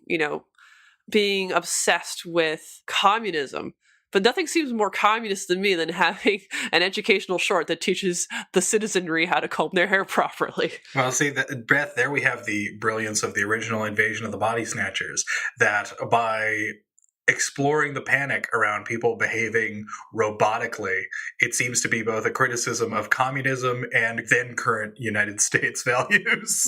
being obsessed with communism. But nothing seems more communist than me than having an educational short that teaches the citizenry how to comb their hair properly. Well, see, Beth, there we have the brilliance of the original Invasion of the Body Snatchers, that by exploring the panic around people behaving robotically, it seems to be both a criticism of communism and then current United States values.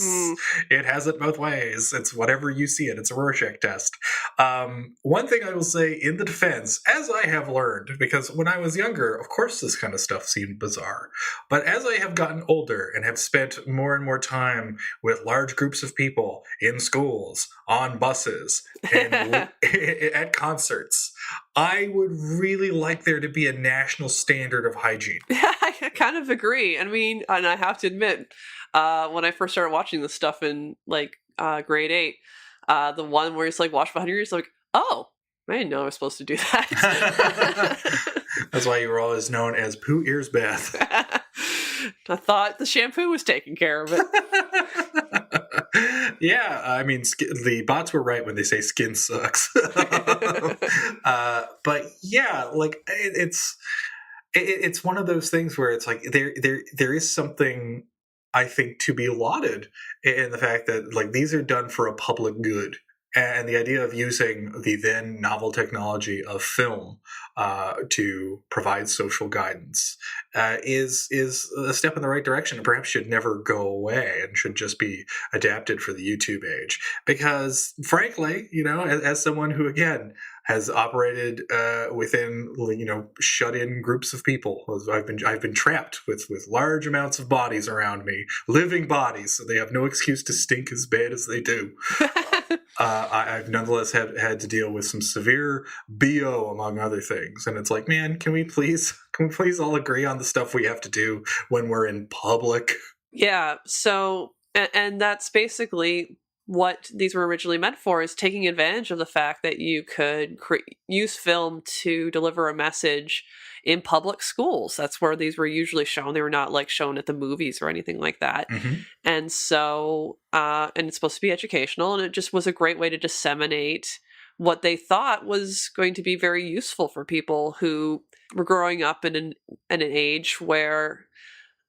It has it both ways. It's whatever you see it. It's a Rorschach test. One thing I will say in the defense, as I have learned, because when I was younger, of course this kind of stuff seemed bizarre. But as I have gotten older and have spent more and more time with large groups of people in schools, on buses, and at concerts, I would really like there to be a national standard of hygiene. Yeah, I kind of agree. I mean, and I have to admit, when I first started watching this stuff in grade 8, the one where it's like wash for 100 years, like, oh, I didn't know I was supposed to do that. That's why you were always known as Pooh Ears Beth. I thought the shampoo was taking care of it. Yeah, I mean, the bots were right when they say skin sucks. But yeah, like it's one of those things where it's like there is something, I think, to be lauded in the fact that like these are done for a public good. And the idea of using the then novel technology of film to provide social guidance is a step in the right direction, and perhaps should never go away and should just be adapted for the YouTube age. Because frankly, as someone who, again, has operated within shut-in groups of people, I've been trapped with large amounts of bodies around me, living bodies, so they have no excuse to stink as bad as they do. I've nonetheless had to deal with some severe BO, among other things. And it's like, man, can we please all agree on the stuff we have to do when we're in public? Yeah, so, and that's basically what these were originally meant for, is taking advantage of the fact that you could use film to deliver a message in public schools. That's where these were usually shown. They were not like shown at the movies or anything like that. Mm-hmm. And so, and it's supposed to be educational, and it just was a great way to disseminate what they thought was going to be very useful for people who were growing up in an age where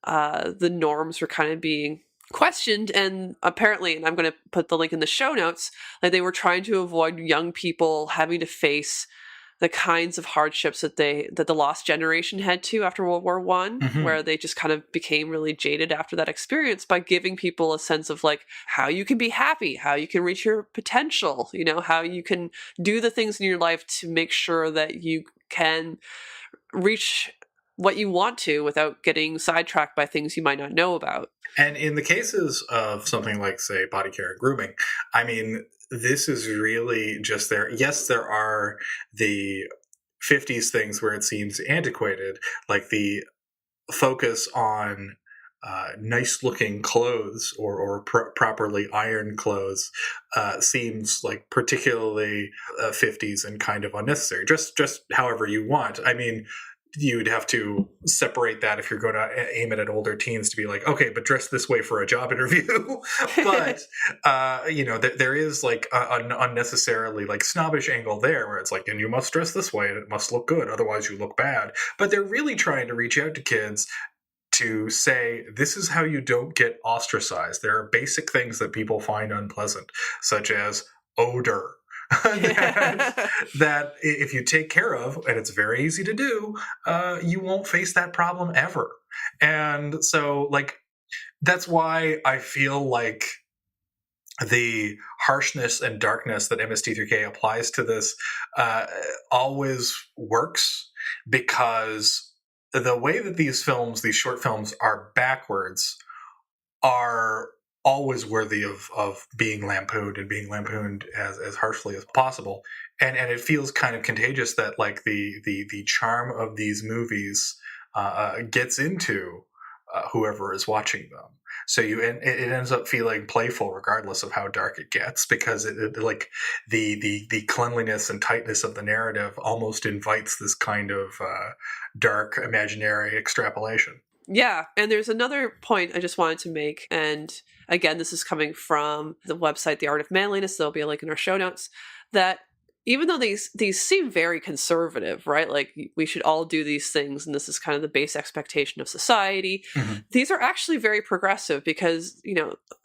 the norms were kind of being questioned. And apparently, and I'm going to put the link in the show notes, like they were trying to avoid young people having to face the kinds of hardships that the Lost Generation had to after World War One, where they just kind of became really jaded after that experience, by giving people a sense of like how you can be happy, how you can reach your potential, how you can do the things in your life to make sure that you can reach what you want to without getting sidetracked by things you might not know about. And in the cases of something like, say, body care and grooming, I mean, this is really just there. Yes, there are the 50s things where it seems antiquated, like the focus on nice looking clothes or properly ironed clothes seems like particularly 50s and kind of unnecessary. Just however you want. I mean, you'd have to separate that if you're going to aim it at older teens to be like, okay, but dress this way for a job interview. But, there is like an unnecessarily like snobbish angle there where it's like, and you must dress this way and it must look good. Otherwise you look bad. But they're really trying to reach out to kids to say, this is how you don't get ostracized. There are basic things that people find unpleasant, such as odor. that if you take care of, and it's very easy to do, you won't face that problem ever. And so, like, that's why I feel like the harshness and darkness that MST3K applies to this always works, because the way that these short films are backwards, are always worthy of being lampooned, and being lampooned as harshly as possible. And it feels kind of contagious that like the charm of these movies gets into whoever is watching them. So it ends up feeling playful regardless of how dark it gets, because it like the cleanliness and tightness of the narrative almost invites this kind of dark imaginary extrapolation. Yeah, and there's another point I just wanted to make, and again, this is coming from the website The Art of Manliness. There'll be a link in our show notes. That even though these seem very conservative, right? Like we should all do these things, and this is kind of the base expectation of society. These are actually very progressive, because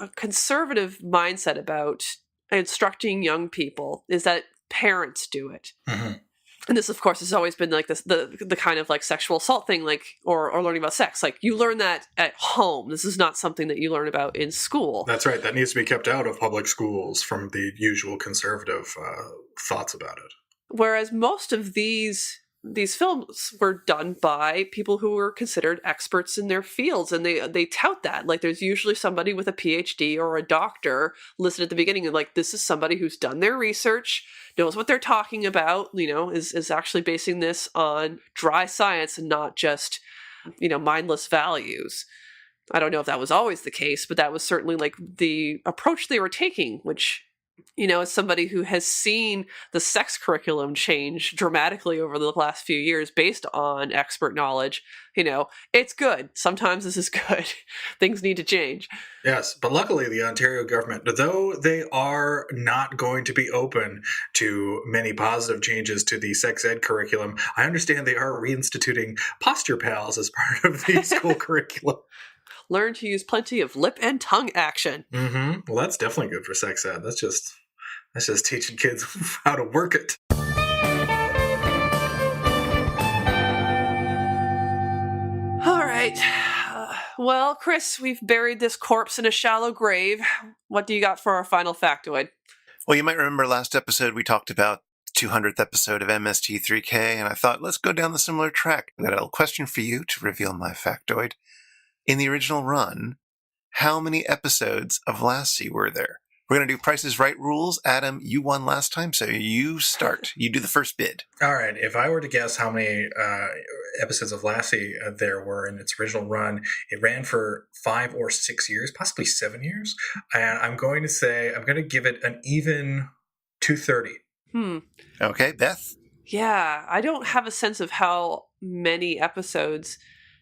a conservative mindset about instructing young people is that parents do it. And this, of course, has always been like this, the kind of like sexual assault thing, like, or learning about sex. Like, you learn that at home. This is not something that you learn about in school. That's right. That needs to be kept out of public schools from the usual conservative thoughts about it. Whereas most of these films were done by people who were considered experts in their fields, and they tout that. Like, there's usually somebody with a PhD or a doctor listed at the beginning, and like, this is somebody who's done their research, knows what they're talking about, is actually basing this on dry science and not just, mindless values. I don't know if that was always the case, but that was certainly like the approach they were taking, which, as somebody who has seen the sex curriculum change dramatically over the last few years based on expert knowledge, it's good. Sometimes this is good. Things need to change. Yes, but luckily the Ontario government, though they are not going to be open to many positive changes to the sex ed curriculum, I understand they are reinstituting Posture Pals as part of the school curriculum. Learn to use plenty of lip and tongue action. Well, that's definitely good for sex ed. That's just teaching kids how to work it. All right. Well, Chris, we've buried this corpse in a shallow grave. What do you got for our final factoid? Well, you might remember last episode we talked about the 200th episode of MST3K, and I thought, let's go down the similar track. I got a little question for you to reveal my factoid. In the original run, how many episodes of Lassie were there? We're going to do Price is Right rules. Adam, you won last time, so you start. You do the first bid. All right. If I were to guess how many episodes of Lassie there were in its original run, it ran for 5 or 6 years, possibly 7 years. And I'm going to give it an even 230. Okay, Beth? Yeah, I don't have a sense of how many episodes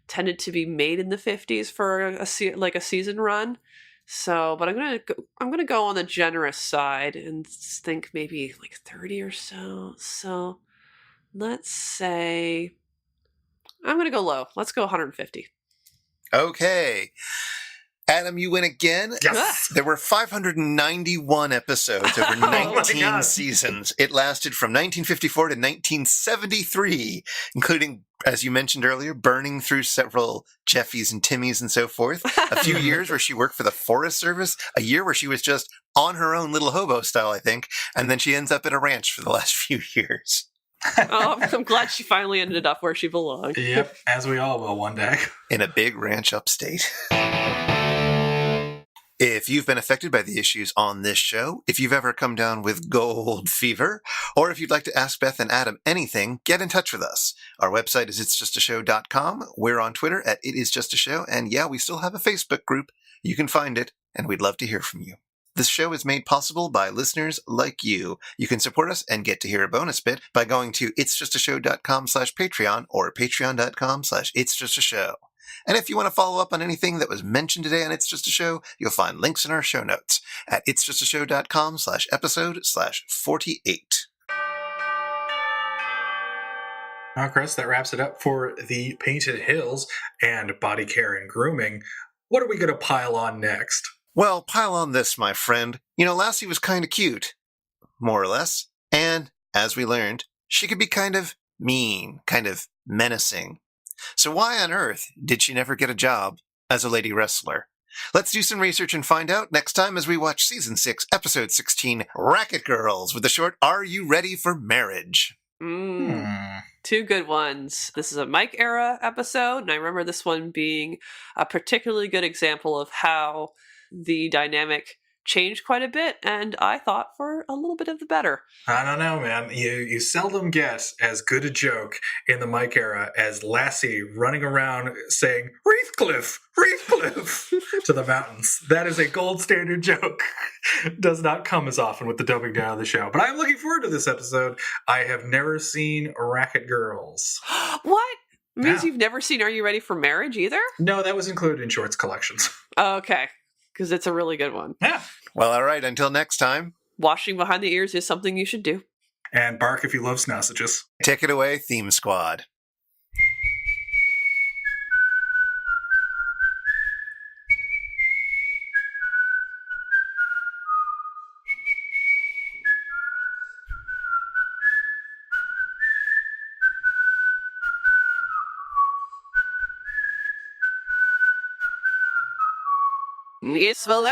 tended to be made in the 50s for a season run. So, but I'm gonna go on the generous side and think maybe like 30 or so. So, let's say I'm gonna go low. Let's go 150. Okay. Adam, you win again. Yes. There were 591 episodes over my 19 God. seasons. It lasted from 1954 to 1973, including, as you mentioned earlier, burning through several Jeffies and Timmies and so forth. A few years where she worked for the Forest Service. A year where she was just on her own little hobo style, I think. And then she ends up at a ranch for the last few years. Oh, I'm glad she finally ended up where she belonged. Yep, as we all will one day. In a big ranch upstate. If you've been affected by the issues on this show, if you've ever come down with gold fever, or if you'd like to ask Beth and Adam anything, get in touch with us. Our website is itsjustashow.com. We're on Twitter at itisjustashow, and yeah, we still have a Facebook group. You can find it, and we'd love to hear from you. This show is made possible by listeners like you. You can support us and get to hear a bonus bit by going to itsjustashow.com/Patreon or patreon.com/itsjustashow. And if you want to follow up on anything that was mentioned today on It's Just a Show, you'll find links in our show notes at itsjustashow.com/episode/48. Now, Chris, that wraps it up for the Painted Hills and Body Care and Grooming. What are we going to pile on next? Well, pile on this, my friend. You know, Lassie was kind of cute, more or less. And, as we learned, she could be kind of mean, kind of menacing. So why on earth did she never get a job as a lady wrestler? Let's do some research and find out next time as we watch Season 6, Episode 16, Racket Girls, with the short Are You Ready for Marriage? Two good ones. This is a Mike era episode, and I remember this one being a particularly good example of how the dynamic changed quite a bit, and I thought for a little bit of the better. I don't know, man. You seldom get as good a joke in the Mike era as Lassie running around saying, Reefcliff, Reefcliff, to the mountains. That is a gold standard joke. Does not come as often with the dumbing down of the show. But I'm looking forward to this episode. I have never seen Racket Girls. What? Means Yeah. you've never seen Are You Ready for Marriage either? No, that was included in shorts collections. Okay, because it's a really good one. Yeah. Well, all right, until next time, Washing behind the ears is something you should do. And bark if you love snausages. take it away, Theme Squad. Yes, well,